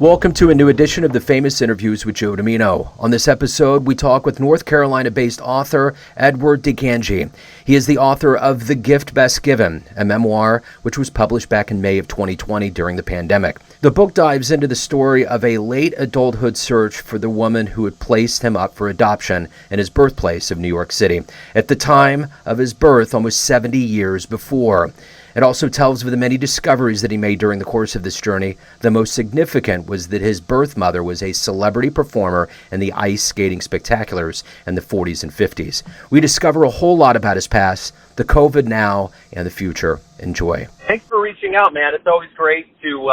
Welcome to a new edition of the Famous Interviews with Joe Dimino. On this episode, we talk with North Carolina-based author Edward Gangi. He is the author of The Gift Best Given, a memoir which was published back in May of 2020 during the pandemic. The book dives into the story of a late adulthood search for the woman who had placed him up for adoption in his birthplace of New York City, at the time of his birth almost 70 years before. It also tells of the many discoveries that he made during the course of this journey. The most significant was that his birth mother was a celebrity performer in the ice skating spectaculars in the 40s and 50s. We discover a whole lot about his past, the COVID now, and the future. Enjoy. Thanks for reaching out, man. It's always great to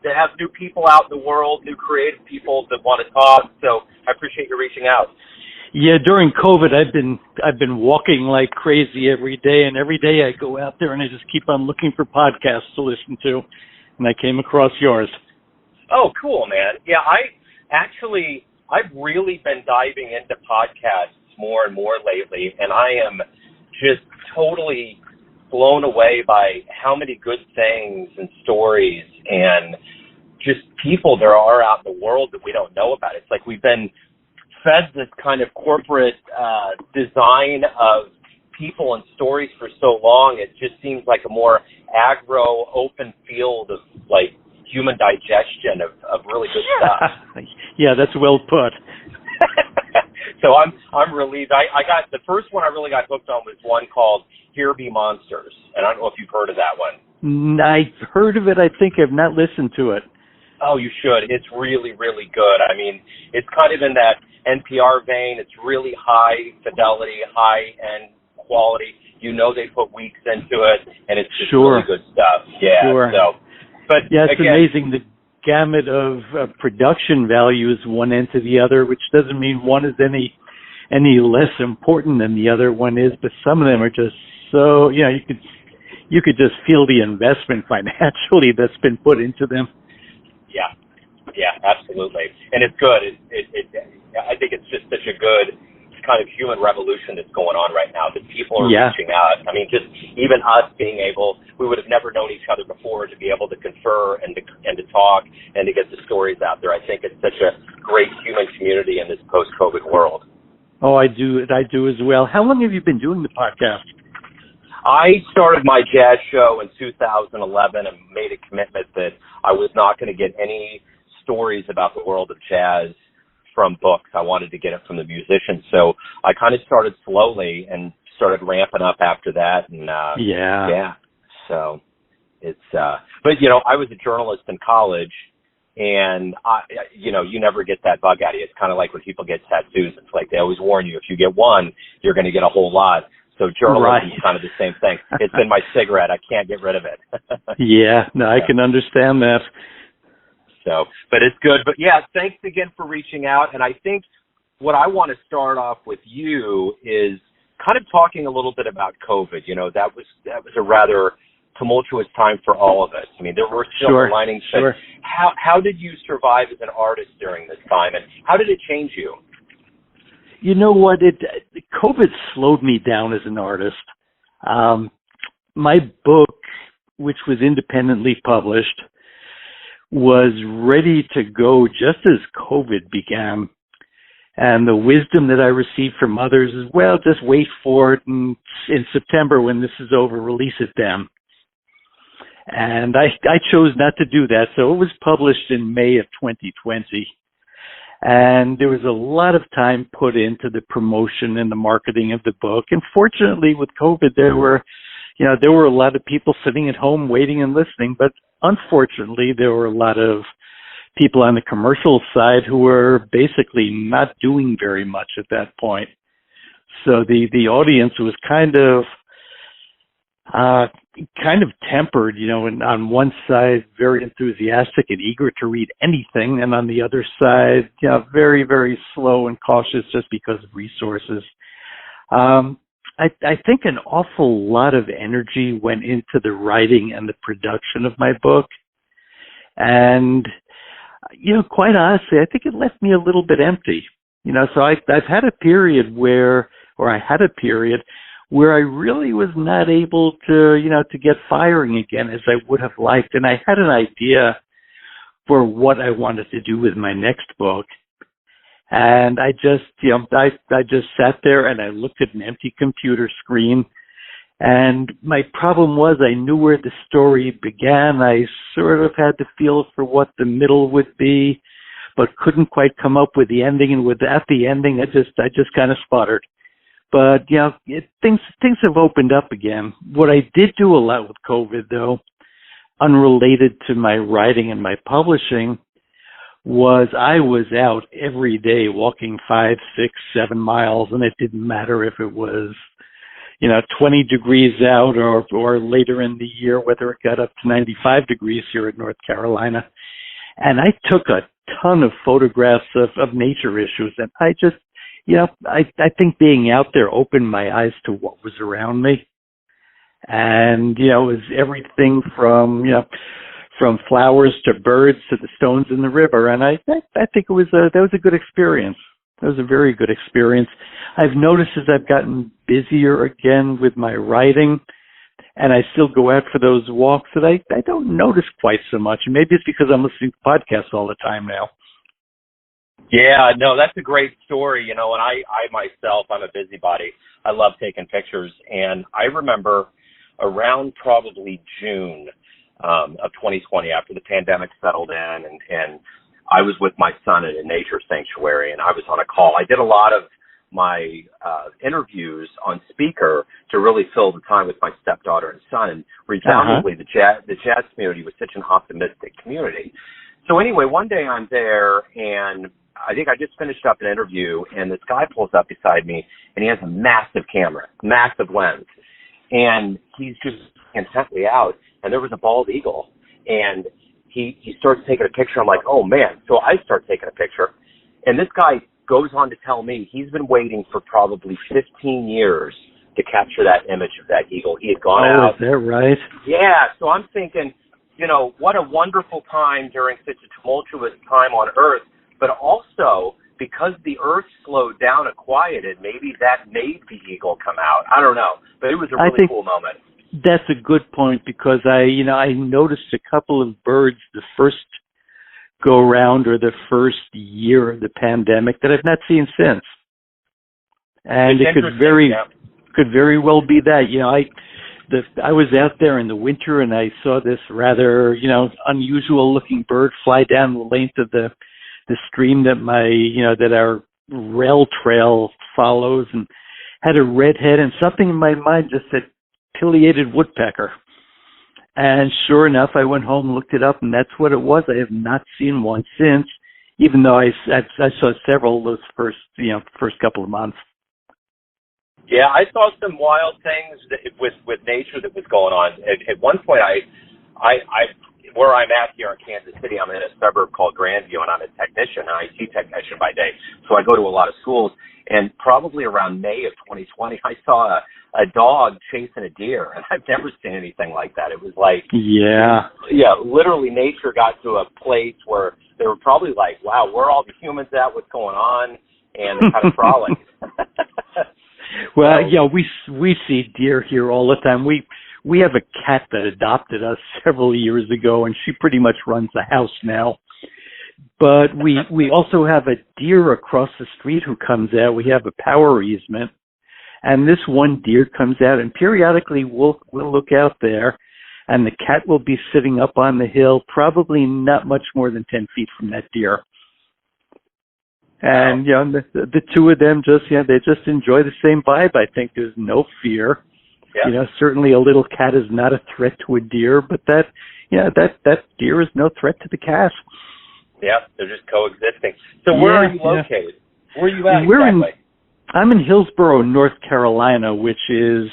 have new people out in the world, new creative people that want to talk. So I appreciate you reaching out. Yeah, during COVID, I've been walking like crazy every day, and every day I go out there and I just keep on looking for podcasts to listen to, and I came across yours. Oh, cool, man. Yeah, I've really been diving into podcasts more and more lately, and I am just totally blown away by how many good things and stories and just people there are out in the world that we don't know about. It's like we've been fed this kind of corporate design of people and stories for so long. It just seems like a more aggro, open field of like human digestion of really good stuff. Yeah, that's well put. So I'm relieved. I got the first one I really got hooked on was one called Here Be Monsters, and I don't know if you've heard of that one. I've heard of it. I think I've not listened to it. Oh, you should. It's really, really good. I mean, it's kind of in that NPR vein. It's really high fidelity, high-end quality. You know they put weeks into it, and it's just really good stuff. Yeah. Sure. So, but yeah, it's again, amazing the gamut of production values one end to the other, which doesn't mean one is any less important than the other one is, but some of them are just so, you could just feel the investment financially that's been put into them. Yeah, absolutely. And it's good. I think it's just such a good kind of human revolution that's going on right now, that people are reaching out. I mean, just even us being able, we would have never known each other before, to be able to confer and to talk and to get the stories out there. I think it's such a great human community in this post-COVID world. Oh, I do as well. How long have you been doing the podcast? I started my jazz show in 2011 and made a commitment that I was not going to get any stories about the world of jazz from books. I wanted to get it from the musicians. So I kind of started slowly and started ramping up after that. And so it's, but I was a journalist in college, and you never get that bug out of you. It's kind of like when people get tattoos. It's like they always warn you, if you get one, you're going to get a whole lot. So journalism is kind of the same thing. It's been my cigarette. I can't get rid of it. I can understand that. So, but it's good. But yeah, thanks again for reaching out. And I think what I want to start off with you is kind of talking a little bit about COVID. That was a rather tumultuous time for all of us. I mean, there were silver linings. Sure. How did you survive as an artist during this time, and how did it change you? You know what? COVID slowed me down as an artist. My book, which was independently published, was ready to go just as COVID began. And the wisdom that I received from others is, well, just wait for it, and in September when this is over, release it then. And I chose not to do that. So it was published in May of 2020. And there was a lot of time put into the promotion and the marketing of the book. And fortunately, with COVID, there were a lot of people sitting at home waiting and listening. But unfortunately, there were a lot of people on the commercial side who were basically not doing very much at that point. So the audience was kind of tempered, and on one side, very enthusiastic and eager to read anything, and on the other side, very, very slow and cautious just because of resources. I think an awful lot of energy went into the writing and the production of my book, and quite honestly, I think it left me a little bit empty. So I've had a period where I really was not able to get firing again as I would have liked. And I had an idea for what I wanted to do with my next book. And I just, I just sat there and I looked at an empty computer screen. And my problem was I knew where the story began. I sort of had the feel for what the middle would be, but couldn't quite come up with the ending. And at the ending, I just kind of sputtered. But things have opened up again. What I did do a lot with COVID, though, unrelated to my writing and my publishing, was I was out every day walking 5, 6, 7 miles, and it didn't matter if it was 20 degrees out or later in the year, whether it got up to 95 degrees here in North Carolina. And I took a ton of photographs of nature issues. And I just, I think being out there opened my eyes to what was around me. And, it was everything from flowers to birds to the stones in the river. And I think that was a good experience. It was a very good experience. I've noticed as I've gotten busier again with my writing, and I still go out for those walks, that I don't notice quite so much. Maybe it's because I'm listening to podcasts all the time now. Yeah, no, that's a great story. And I myself, I'm a busybody. I love taking pictures. And I remember around probably June of 2020, after the pandemic settled in, and I was with my son at a nature sanctuary, and I was on a call. I did a lot of my interviews on speaker to really fill the time with my stepdaughter and son. And resoundingly, the jazz community was such an optimistic community. So anyway, one day I'm there, and I think I just finished up an interview, and this guy pulls up beside me, and he has a massive camera, massive lens, and he's just intently out, and there was a bald eagle, and he starts taking a picture. I'm like, oh man. So I start taking a picture, and this guy goes on to tell me he's been waiting for probably 15 years to capture that image of that eagle. He had gone out. Oh, is that right? Yeah. So I'm thinking, what a wonderful time during such a tumultuous time on Earth, but also because the Earth slowed down and quieted, maybe that made the eagle come out. I don't know, but it was a really cool moment. That's a good point, because I noticed a couple of birds the first go round or the first year of the pandemic that I've not seen since. And it could very well be that. I was out there in the winter and I saw this rather, unusual looking bird fly down the length of the stream that that our rail trail follows, and had a red head, and something in my mind just said pileated woodpecker. And sure enough, I went home and looked it up, and that's what it was. I have not seen one since, even though I saw several those first couple of months. Yeah, I saw some wild things with nature that was going on. At one point, I where I'm at here in Kansas City, I'm in a suburb called Grandview, and I'm a technician, an IT technician by day. So I go to a lot of schools, and probably around May of 2020, I saw a dog chasing a deer, and I've never seen anything like that. It was like, literally nature got to a place where they were probably like, wow, where are all the humans at? What's going on? And they kind of frolic. Well, we see deer here all the time. We have a cat that adopted us several years ago, and she pretty much runs the house now. But we also have a deer across the street who comes out. We have a power easement, and this one deer comes out, and periodically we'll look out there, and the cat will be sitting up on the hill, probably not much more than 10 feet from that deer. And the two of them they just enjoy the same vibe. I think there's no fear. Yeah. Certainly a little cat is not a threat to a deer, but that deer is no threat to the cat. Yeah, they're just coexisting. So where are you located? Where are you at exactly? I'm in Hillsborough, North Carolina, which is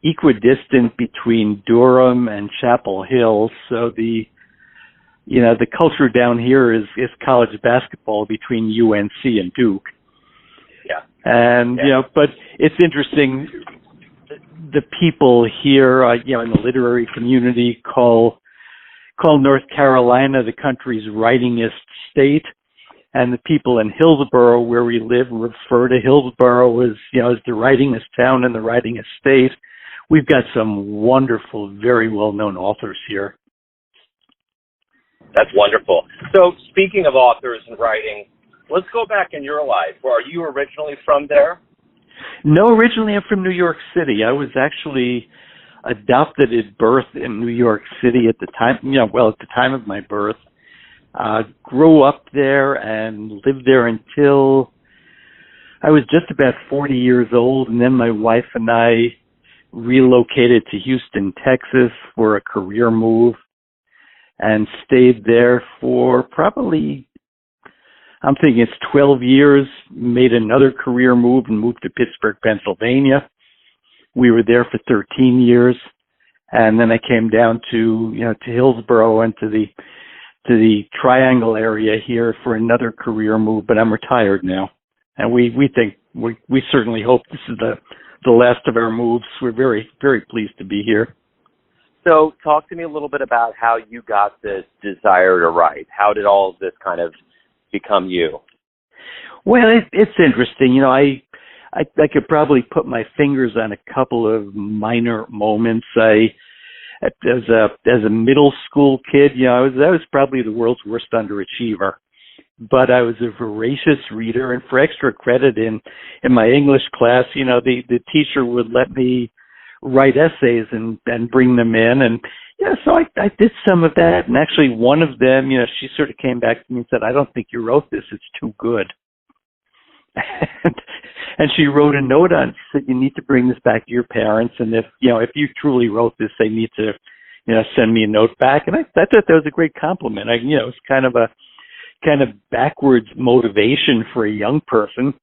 equidistant between Durham and Chapel Hill. So the culture down here is college basketball between UNC and Duke. Yeah. And, but it's interesting. The people here, in the literary community call North Carolina the country's writingest state. And the people in Hillsborough, where we live, refer to Hillsborough as the writingest town and the writingest state. We've got some wonderful, very well-known authors here. That's wonderful. So speaking of authors and writing, let's go back in your life. Are you originally from there? No, originally I'm from New York City. I was actually adopted at birth in New York City at the time, at the time of my birth. Grew up there and lived there until I was just about 40 years old, and then my wife and I relocated to Houston, Texas for a career move and stayed there for probably, I'm thinking it's 12 years, made another career move and moved to Pittsburgh, Pennsylvania. We were there for 13 years, and then I came down to Hillsborough and to the Triangle area here for another career move, but I'm retired now. And we certainly hope this is the last of our moves. We're very, very pleased to be here. So talk to me a little bit about how you got this desire to write. How did all of this kind of become you? Well, it's interesting. I could probably put my fingers on a couple of minor moments. As a middle school kid, I was probably the world's worst underachiever. But I was a voracious reader, and for extra credit in my English class, the teacher would let me write essays and bring them in, and so I did some of that. And actually, one of them, she sort of came back to me and said, "I don't think you wrote this; it's too good." And she wrote a note on it. She said, "You need to bring this back to your parents, and if you truly wrote this, they need to, send me a note back." And I thought that was a great compliment. It's kind of backwards motivation for a young person.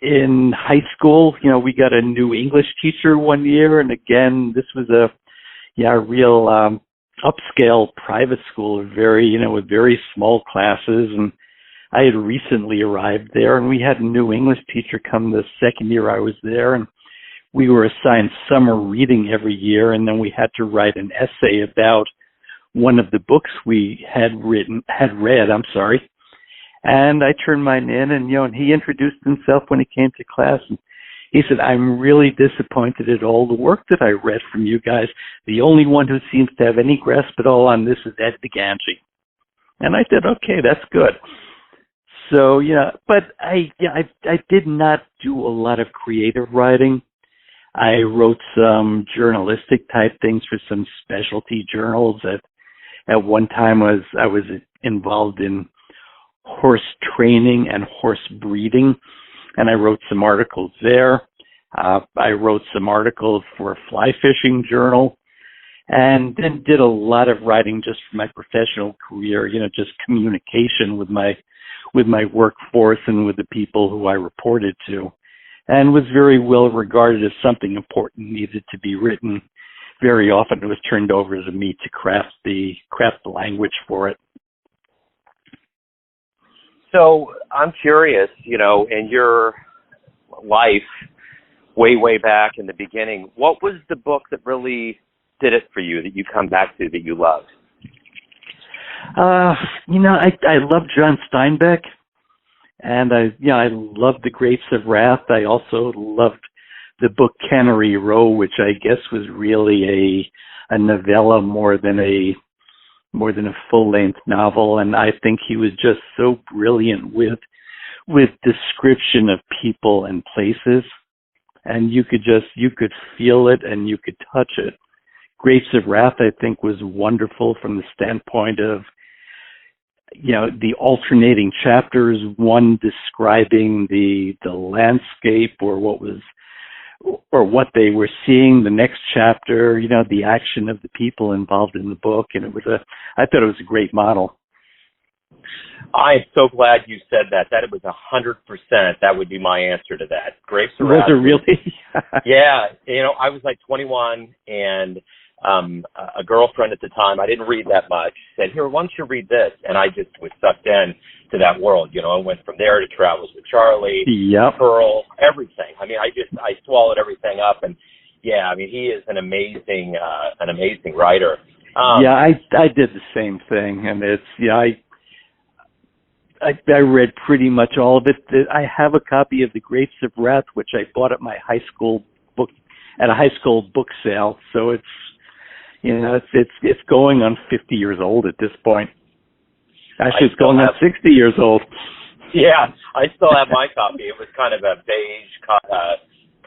In high school, we got a new English teacher one year, and again, this was a real upscale private school, with very small classes, and I had recently arrived there, and we had a new English teacher come the second year I was there, and we were assigned summer reading every year, and then we had to write an essay about one of the books we had read. And I turned mine in, and he introduced himself when he came to class, and he said, "I'm really disappointed at all the work that I read from you guys. The only one who seems to have any grasp at all on this is Ed Gangi." And I said, "Okay, that's good." So but I did not do a lot of creative writing. I wrote some journalistic type things for some specialty journals. At one time, I was involved in horse training and horse breeding, and I wrote some articles there. I wrote some articles for a fly fishing journal, and then did a lot of writing just for my professional career. Just communication with my workforce and with the people who I reported to, and was very well regarded as something important needed to be written. Very often it was turned over to me to craft the language for it. So I'm curious, in your life, way back in the beginning, what was the book that really did it for you, that you come back to, that you loved? I love John Steinbeck, and I loved The Grapes of Wrath. I also loved the book Cannery Row, which I guess was really a novella more than a full-length novel. And I think he was just so brilliant with description of people and places, and you could feel it and you could touch it. Grapes of Wrath, I think, was wonderful from the standpoint of the alternating chapters, one describing the landscape or what they were seeing, the next chapter, the action of the people involved in the book. And I thought it was a great model. I am so glad you said that. That it was 100%. That would be my answer to that. Grapes of Wrath. Was it really? Yeah. I was like 21, and a girlfriend at the time, I didn't read that much, said, "Here, why don't you read this?" And I just was sucked in to that world. I went from there to Travels with Charlie, yep. Pearl, everything. I swallowed everything up. And yeah, he is an amazing writer. I did the same thing. And it's, I read pretty much all of it. I have a copy of The Grapes of Wrath, which I bought at a high school book sale. So it's, It's going on 50 years old at this point. Actually, it's going on 60 years old. Yeah, I still have my copy. It was kind of a beige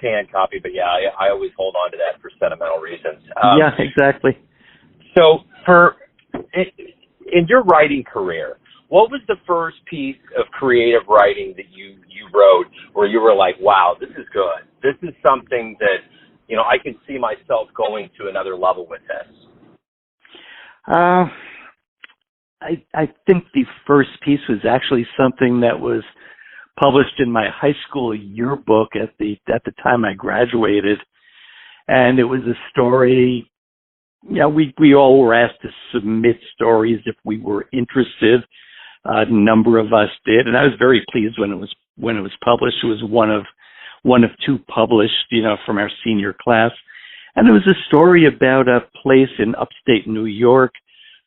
tan copy, but yeah, I always hold on to that for sentimental reasons. Yeah, exactly. So in your writing career, what was the first piece of creative writing that you wrote where you were like, wow, this is good. This is something that, I can see myself going to another level with this? I think the first piece was actually something that was published in my high school yearbook at the time I graduated, and it was a story. We all were asked to submit stories if we were interested. A number of us did, and I was very pleased when it was published. It was one of two published, from our senior class, and it was a story about a place in upstate New York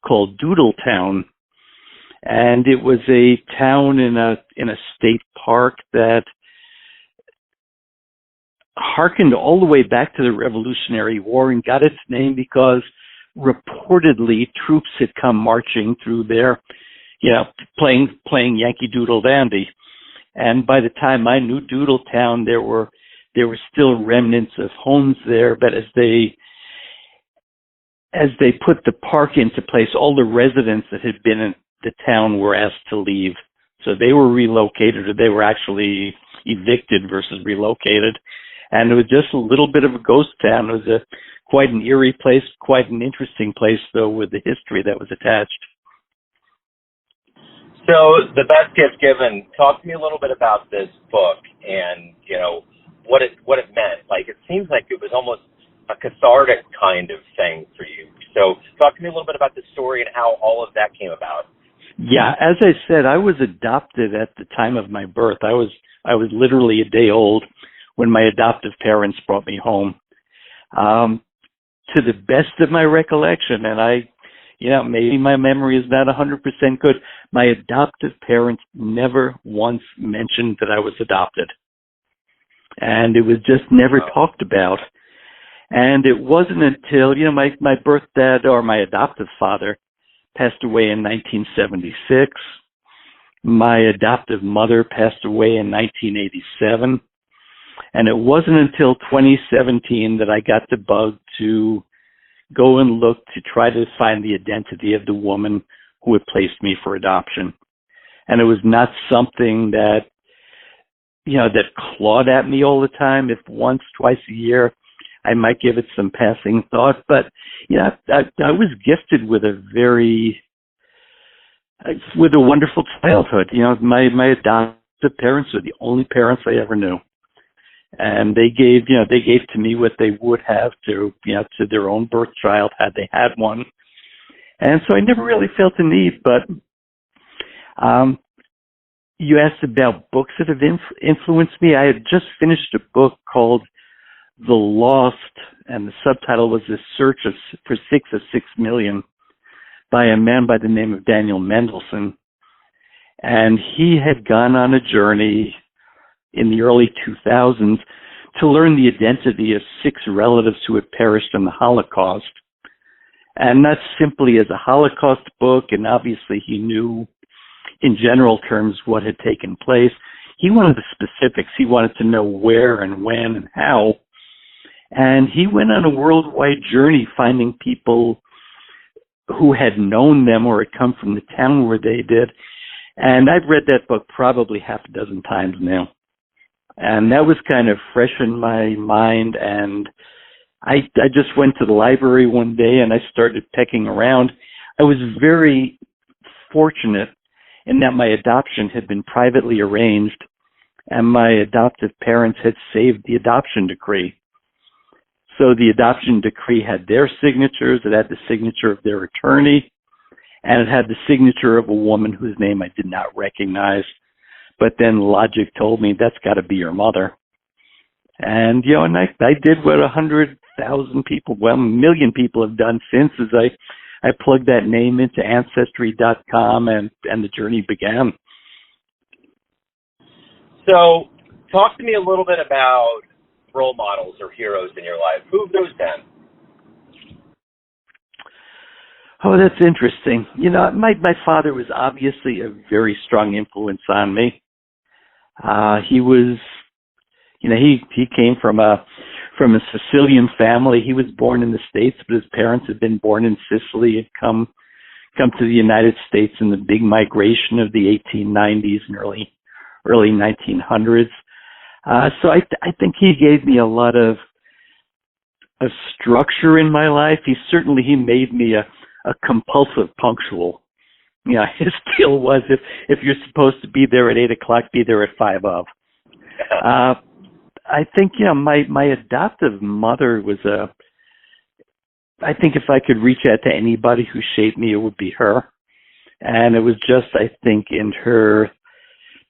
called Doodletown, and it was a town in a state park that harkened all the way back to the Revolutionary War and got its name because reportedly troops had come marching through there, playing Yankee Doodle Dandy. And by the time I knew Doodletown, there were still remnants of homes there, but as they put the park into place, all the residents that had been in the town were asked to leave. So they were relocated, or they were actually evicted versus relocated. And it was just a little bit of a ghost town. It was quite an eerie place, quite an interesting place, though, with the history that was attached. So The Best Gift Given, talk to me a little bit about this book and, what it meant. Like, it seems like it was almost a cathartic kind of thing for you. So talk to me a little bit about the story and how all of that came about. Yeah, as I said, I was adopted at the time of my birth. I was literally a day old when my adoptive parents brought me home. To the best of my recollection, and maybe my memory is not 100% good, my adoptive parents never once mentioned that I was adopted. And it was just never talked about. And it wasn't until, my birth dad, or my adoptive father, passed away in 1976. My adoptive mother passed away in 1987. And it wasn't until 2017 that I got the bug to go and look to try to find the identity of the woman who had placed me for adoption. And it was not something that, that clawed at me all the time. If once, twice a year, I might give it some passing thought. But, I was gifted with with a wonderful childhood. My adoptive parents were the only parents I ever knew. And they gave to me what they would have to their own birth child had they had one. And so I never really felt the need, but you asked about books that have influenced me. I had just finished a book called The Lost, and the subtitle was The Search for 6 of 6 Million by a man by the name of Daniel Mendelsohn. And he had gone on a journey in the early 2000s to learn the identity of 6 relatives who had perished in the Holocaust. And not simply as a Holocaust book, and obviously he knew in general terms what had taken place. He wanted the specifics. He wanted to know where and when and how. And he went on a worldwide journey finding people who had known them or had come from the town where they did. And I've read that book probably half a dozen times now. And that was kind of fresh in my mind. And I just went to the library one day and I started pecking around. I was very fortunate in that my adoption had been privately arranged and my adoptive parents had saved the adoption decree. So the adoption decree had their signatures, it had the signature of their attorney, and it had the signature of a woman whose name I did not recognize. But then logic told me that's got to be your mother. And, and I did what 100,000 people, well, 1 million people have done since, is I plugged that name into Ancestry.com and the journey began. So talk to me a little bit about role models or heroes in your life. Who have those been? Oh, that's interesting. My father was obviously a very strong influence on me. He was, he came from a Sicilian family. He was born in the States, but his parents had been born in Sicily and come to the United States in the big migration of the 1890s and early 1900s. So I think he gave me a lot of structure in my life. He made me a compulsive punctual. His deal was if you're supposed to be there at 8:00, be there at 5 of. I think my adoptive mother was I think if I could reach out to anybody who shaped me, it would be her. And it was just, I think, in her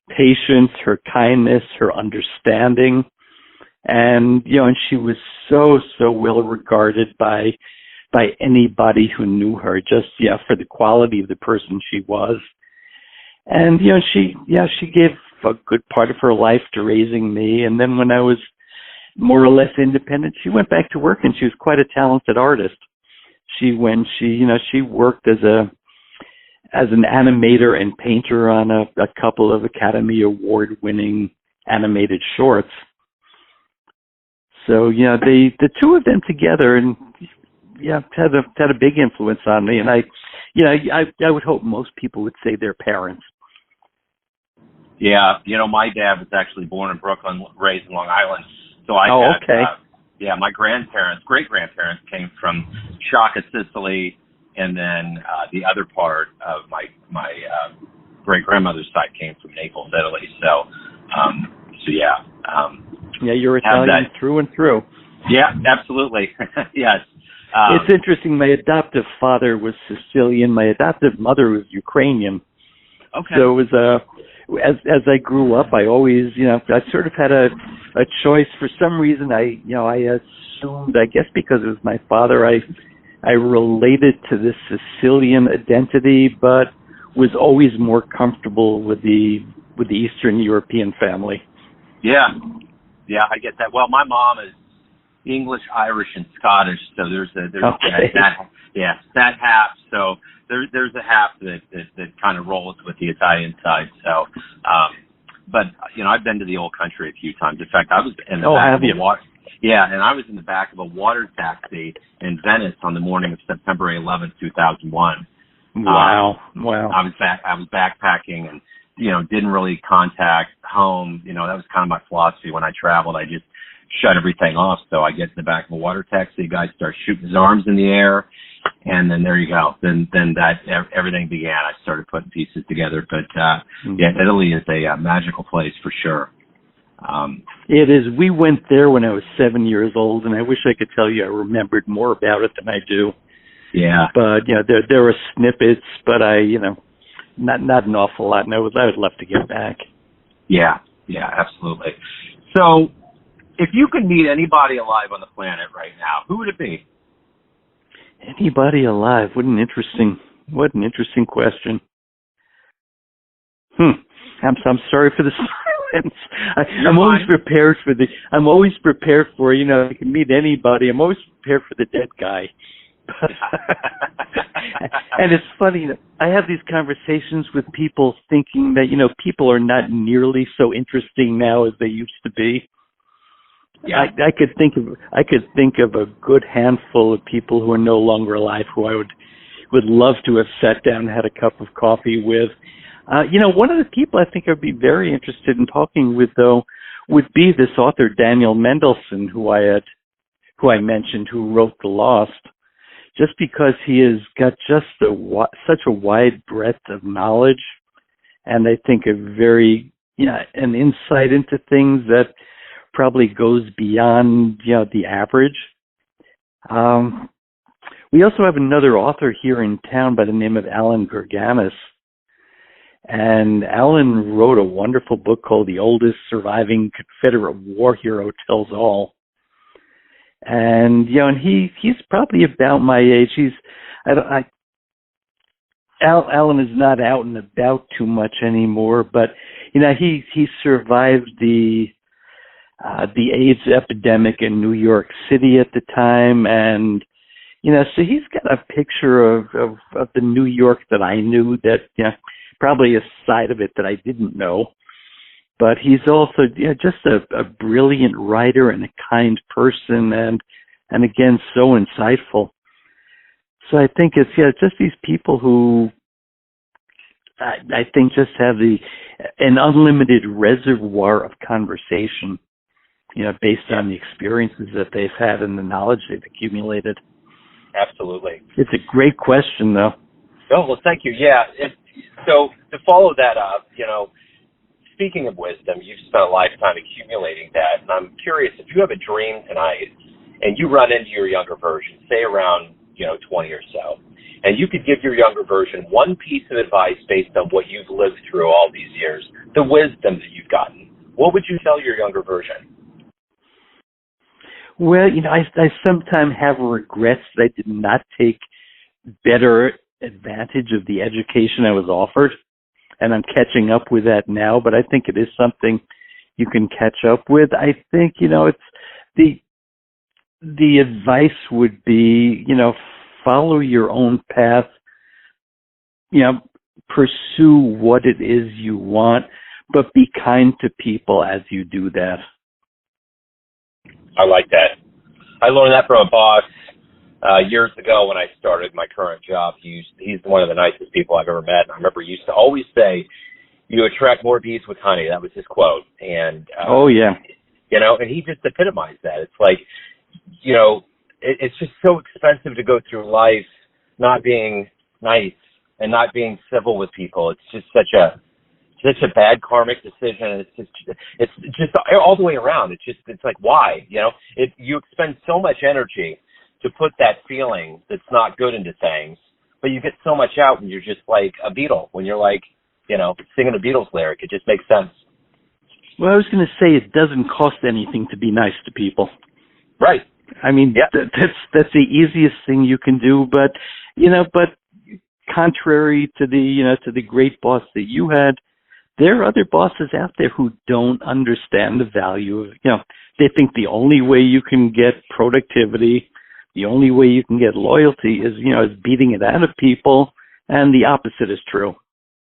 patience, her kindness, her understanding. And, and she was so well regarded by anybody who knew her, just, for the quality of the person she was. And, she gave a good part of her life to raising me. And then when I was more or less independent, she went back to work, and she was quite a talented artist. She worked as an animator and painter on a couple of Academy Award winning animated shorts. So the two of them together and had a big influence on me. And I would hope most people would say their parents. Yeah, my dad was actually born in Brooklyn, raised in Long Island. So okay. My great-grandparents came from Shaka, Sicily, and then the other part of my great-grandmother's side came from Naples, Italy. So you're Italian through and through. Yeah, absolutely. Yes. It's interesting. My adoptive father was Sicilian. My adoptive mother was Ukrainian. Okay. So it was as I grew up, I always, I sort of had a choice. For some reason, I assumed, I guess because it was my father, I related to this Sicilian identity, but was always more comfortable with the Eastern European family. Yeah, I get that. Well, my mom is English, Irish, and Scottish, so there's okay. that half. So there's a half that kind of rolls with the Italian side. So, but I've been to the old country a few times. In fact, I was in the back of a water. Yeah, and I was in the back of a water taxi in Venice on the morning of September 11th, 2001. Wow. I was backpacking and didn't really contact home. That was kind of my philosophy when I traveled. I just shut everything off. So I get in the back of a water taxi, the guy starts shooting his arms in the air, and then there you go. Then that everything began. I started putting pieces together. But Italy is a magical place for sure. It is. We went there when I was 7 years old, and I wish I could tell you I remembered more about it than I do. Yeah. But there were snippets, but not an awful lot, and I would love to get back. Yeah, absolutely. So, if you could meet anybody alive on the planet right now, who would it be? Anybody alive? What an interesting question. I'm sorry for the silence. I'm always prepared for I can meet anybody. I'm always prepared for the dead guy. And it's funny, I have these conversations with people thinking that, people are not nearly so interesting now as they used to be. Yeah. I could think of a good handful of people who are no longer alive who I would love to have sat down and had a cup of coffee with. One of the people I think I'd be very interested in talking with, though, would be this author Daniel Mendelsohn, who I mentioned, who wrote The Lost, just because he has got just such a wide breadth of knowledge, and I think an insight into things that probably goes beyond the average. We also have another author here in town by the name of Alan Gragamus. And Alan wrote a wonderful book called The Oldest Surviving Confederate War Hero Tells All. And, and he's probably about my age. Alan is not out and about too much anymore, but, he survived the AIDS epidemic in New York City at the time, and So he's got a picture of the New York that I knew that, probably a side of it that I didn't know. But he's also just a brilliant writer and a kind person, and again, so insightful. So I think it's just these people who I think just have an unlimited reservoir of conversation, based on the experiences that they've had and the knowledge they've accumulated. Absolutely. It's a great question, though. Oh, well, thank you. Yeah. So to follow that up, speaking of wisdom, you've spent a lifetime accumulating that, and I'm curious, if you have a dream tonight and you run into your younger version, say around 20 or so, and you could give your younger version one piece of advice based on what you've lived through all these years, the wisdom that you've gotten, what would you tell your younger version? Well, I sometimes have regrets that I did not take better advantage of the education I was offered, and I'm catching up with that now, but I think it is something you can catch up with. I think, it's the advice would be, follow your own path, pursue what it is you want, but be kind to people as you do that. I like that. I learned that from a boss years ago when I started my current job. He's one of the nicest people I've ever met. And I remember he used to always say, "You attract more bees with honey." That was his quote. And oh yeah, and he just epitomized that. It's like, it's just so expensive to go through life not being nice and not being civil with people. It's just such a bad karmic decision. It's just all the way around. It's like, why? You expend so much energy to put that feeling that's not good into things, but you get so much out when you're just like a Beatle, when you're like, singing a Beatles lyric. It just makes sense. Well, I was going to say it doesn't cost anything to be nice to people. Right. I mean, that's the easiest thing you can do, but contrary to the great boss that you had, there are other bosses out there who don't understand the value of, they think the only way you can get productivity, the only way you can get loyalty is beating it out of people, and the opposite is true.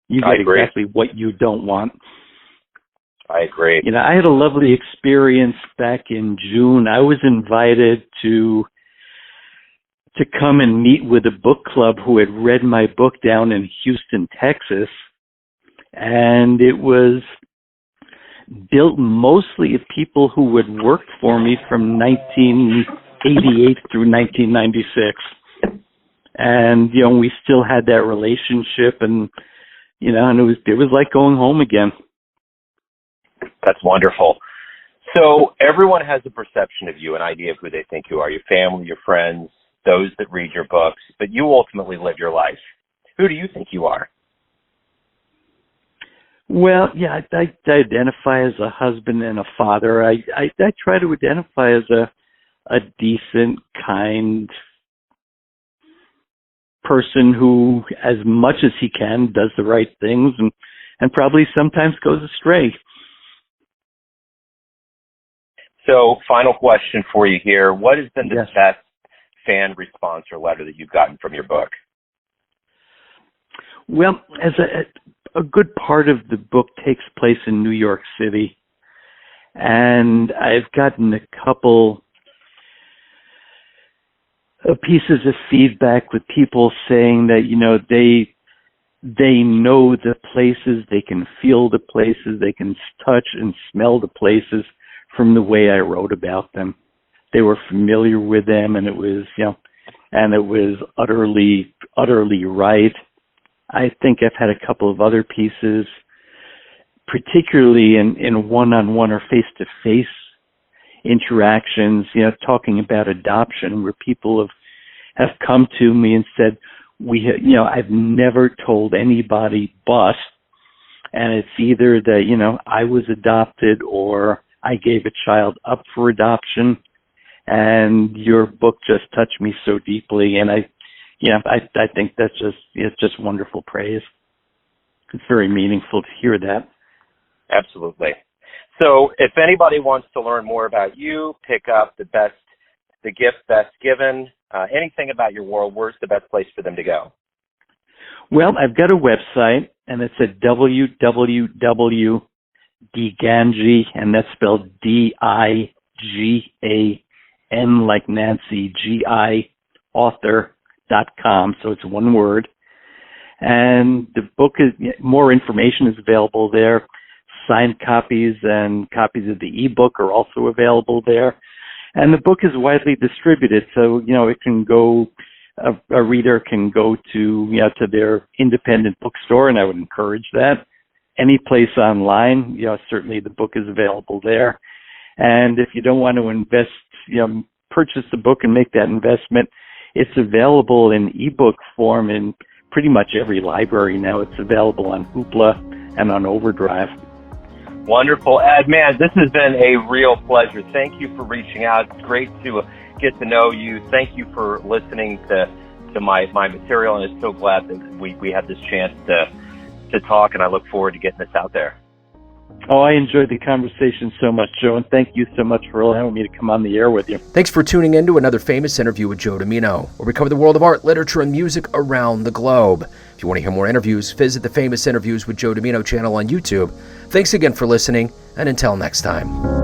You get exactly what you don't want. I agree. I had a lovely experience back in June. I was invited to come and meet with a book club who had read my book down in Houston, Texas. And it was built mostly of people who had worked for me from 1988 through 1996. And, we still had that relationship, and, and it was like going home again. That's wonderful. So everyone has a perception of you, an idea of who they think you are, your family, your friends, those that read your books, but you ultimately live your life. Who do you think you are? Well, yeah, I identify as a husband and a father. I try to identify as a decent, kind person who, as much as he can, does the right things and probably sometimes goes astray. So, final question for you here. What has been the best fan response or letter that you've gotten from your book? Well, as a good part of the book takes place in New York City, and I've gotten a couple of pieces of feedback with people saying that, they know the places, they can feel the places, they can touch and smell the places from the way I wrote about them. They were familiar with them, and it was utterly, utterly right. I think I've had a couple of other pieces, particularly in one-on-one or face-to-face interactions, talking about adoption, where people have come to me and said, I've never told anybody but, and it's either that, I was adopted or I gave a child up for adoption, and your book just touched me so deeply, and I think it's just wonderful praise. It's very meaningful to hear that. Absolutely. So if anybody wants to learn more about you, pick up The Gift Best Given, anything about your world, where's the best place for them to go? Well, I've got a website, and it's at www.digangi, and that's spelled D-I-G-A-N like Nancy, G-I, author.com, so it's one word. And the book is, more information is available there. Signed copies and copies of the ebook are also available there. And the book is widely distributed, so, it can go, a reader can go to, to their independent bookstore, and I would encourage that. Any place online, certainly the book is available there. And if you don't want to invest, purchase the book and make that investment, it's available in ebook form in pretty much every library now. It's available on Hoopla and on Overdrive. Wonderful. Ed, man, this has been a real pleasure. Thank you for reaching out. It's great to get to know you. Thank you for listening to my material, and I'm so glad that we had this chance to talk, and I look forward to getting this out there. Oh, I enjoyed the conversation so much, Joe, and thank you so much for allowing me to come on the air with you. Thanks for tuning in to another famous interview with Joe Dimino, where we cover the world of art, literature, and music around the globe. If you want to hear more interviews, visit the Famous Interviews with Joe Dimino channel on YouTube. Thanks again for listening, and until next time.